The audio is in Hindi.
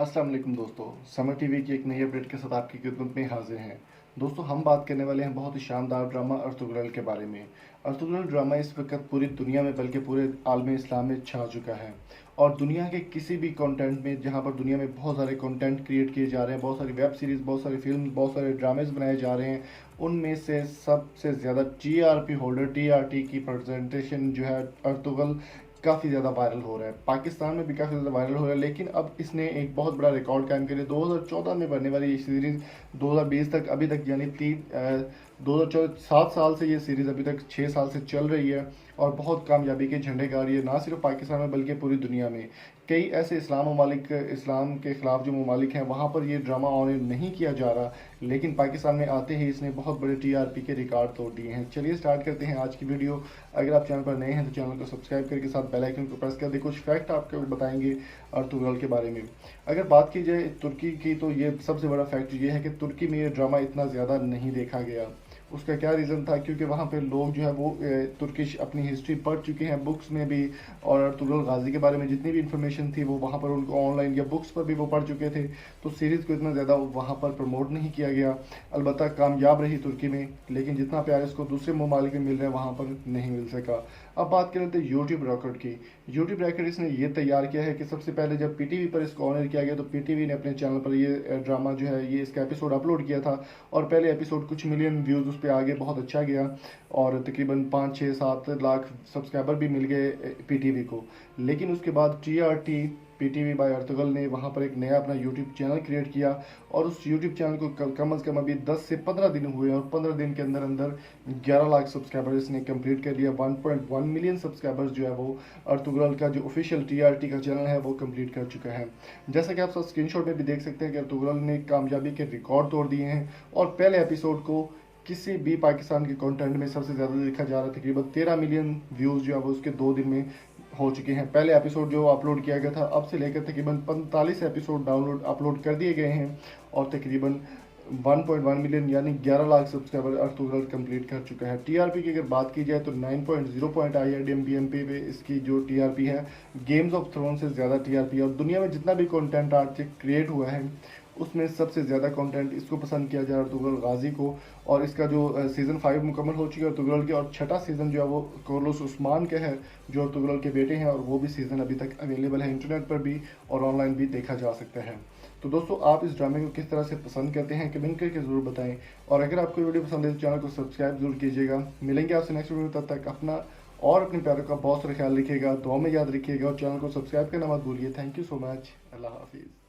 अस्सलाम वालेकुम दोस्तों, समय टीवी की एक नई अपडेट के साथ आपकी खिदमत में हाजिर हैं। दोस्तों, हम बात करने वाले हैं बहुत ही शानदार ड्रामा अर्तुगरुल के बारे में। अर्तुगरुल ड्रामा इस वक्त पूरी दुनिया में बल्कि पूरे आलम इस्लाम में छा चुका है और दुनिया के किसी भी कंटेंट में, जहां पर दुनिया में बहुत सारे कंटेंट क्रिएट किए जा रहे हैं, बहुत सारी वेब सीरीज़, बहुत सारी फिल्म, बहुत सारे ड्रामेज बनाए जा रहे हैं, उनमें से सबसे ज़्यादा टीआरपी होल्डर टीआरटी की प्रेजेंटेशन जो है अर्तुगरुल काफ़ी ज़्यादा वायरल हो रहा है। पाकिस्तान में भी काफ़ी ज़्यादा वायरल हो रहा है, लेकिन अब इसने एक बहुत बड़ा रिकॉर्ड कायम कर लिया। 2014 में बनने वाली ये सीरीज़ 2020 तक, अभी तक यानी 2014 7 साल से ये सीरीज़ अभी तक 6 साल से चल रही है और बहुत कामयाबी के झंडे गा रही है, ना सिर्फ पाकिस्तान में बल्कि पूरी दुनिया में। कई ऐसे इस्लाम के ख़िलाफ़ जो ममालिक हैं, वहाँ पर ये ड्रामा ऑन नहीं किया जा रहा, लेकिन पाकिस्तान में आते ही इसने बहुत बड़े टीआरपी के रिकॉर्ड तोड़ दिए हैं। चलिए स्टार्ट करते हैं आज की वीडियो। अगर आप चैनल पर नए हैं तो चैनल को सब्सक्राइब करके साथ बेल आइकन को प्रेस कर दें। कुछ फैक्ट आपको बताएंगे अर्तुगरुल के बारे में। अगर बात की जाए तुर्की की, तो ये सबसे बड़ा फैक्ट ये है कि तुर्की में ये ड्रामा इतना ज़्यादा नहीं देखा गया। उसका क्या रीज़न था? क्योंकि वहाँ पे लोग जो है वो तुर्किश अपनी हिस्ट्री पढ़ चुके हैं बुक्स में भी, और अर्तुगरुल गाजी के बारे में जितनी भी इंफॉर्मेशन थी वो वहाँ पर उनको ऑनलाइन या बुक्स पर भी वो पढ़ चुके थे, तो सीरीज़ को इतना ज़्यादा वहाँ पर प्रमोट नहीं किया गया। अलबत्ता कामयाब रही तुर्की में, लेकिन जितना प्यार इसको दूसरे ममालिक में मिल रहा है वहाँ पर नहीं मिल सका। अब बात कर लेते हैं यूट्यूब रिकॉर्ड की। यूट्यूब रिकॉर्ड इसने ये तैयार किया है कि सबसे पहले जब पीटीवी पर इसको ऑनर किया गया, तो पीटीवी ने अपने चैनल पर ये ड्रामा जो है ये इसका एपिसोड अपलोड किया था और पहले एपिसोड कुछ मिलियन व्यूज़ उस पर आ गए, बहुत अच्छा गया और तकरीबन 5-6-7 लाख सब्सक्राइबर भी मिल गए पीटीवी को। लेकिन उसके बाद टीआरटी पीटीवी बाय अर्तुगरुल ने वहाँ पर एक नया अपना यूट्यूब चैनल क्रिएट किया और उस यूट्यूब चैनल को कम अज़ कम अभी 10 से 15 दिन हुए और 15 दिन के अंदर अंदर 11 लाख सब्सक्राइबर इसने कंप्लीट कर लिया। 1.1 मिलियन सब्सक्राइबर्स जो है वो अर्तुगरुल का जो ऑफिशियल टीआरटी का चैनल है वो कंप्लीट कर चुका है। जैसा कि आप सब स्क्रीनशॉट में भी देख सकते हैं कि अर्तुगरुल ने कामयाबी के रिकॉर्ड तोड़ दिए हैं और पहले एपिसोड को किसी भी पाकिस्तान के कंटेंट में सबसे ज़्यादा देखा जा रहा है। तकरीबन 13 मिलियन व्यूज़ जो है वो उसके 2 दिन में हो चुके हैं। पहले एपिसोड जो अपलोड किया गया था, अब से लेकर तकरीबन 45 एपिसोड अपलोड कर दिए गए हैं और तकरीबन 1.1 मिलियन यानी 11 लाख सब्सक्राइबर अर्तुगरुल कंप्लीट कर चुका है। टीआरपी की अगर बात की जाए तो 9.0 पॉइंट आई है DMBMP पे इसकी जो टीआरपी है, गेम्स ऑफ थ्रोन से ज़्यादा टीआरपी है। और दुनिया में जितना भी कंटेंट आज तक क्रिएट हुआ है उसमें सबसे ज़्यादा कंटेंट इसको पसंद किया जा रहा है, अर्तुगरुल गाजी को। और इसका जो सीज़न 5 मुकम्मल हो चुकी है अर्तुगरुल की, और छठा सीज़न जो है वो कार्लोस उस्मान का है जो अर्तुगरुल के बेटे हैं, और वो भी सीज़न अभी तक अवेलेबल है इंटरनेट पर भी और ऑनलाइन भी देखा जा सकता है। तो दोस्तों, आप इस ड्रामे को किस तरह से पसंद करते हैं कमेंट करके ज़रूर बताएं, और अगर आपको वीडियो पसंद है तो चैनल को सब्सक्राइब जरूर कीजिएगा। मिलेंगे आपसे नेक्स्ट वीडियो, तब तक अपना और अपने प्यारों का बहुत सारा ख्याल रखिएगा, दुआ में याद रखिएगा और चैनल को सब्सक्राइब करना मत भूलिए। Thank you so much. अल्लाह हाफिज़।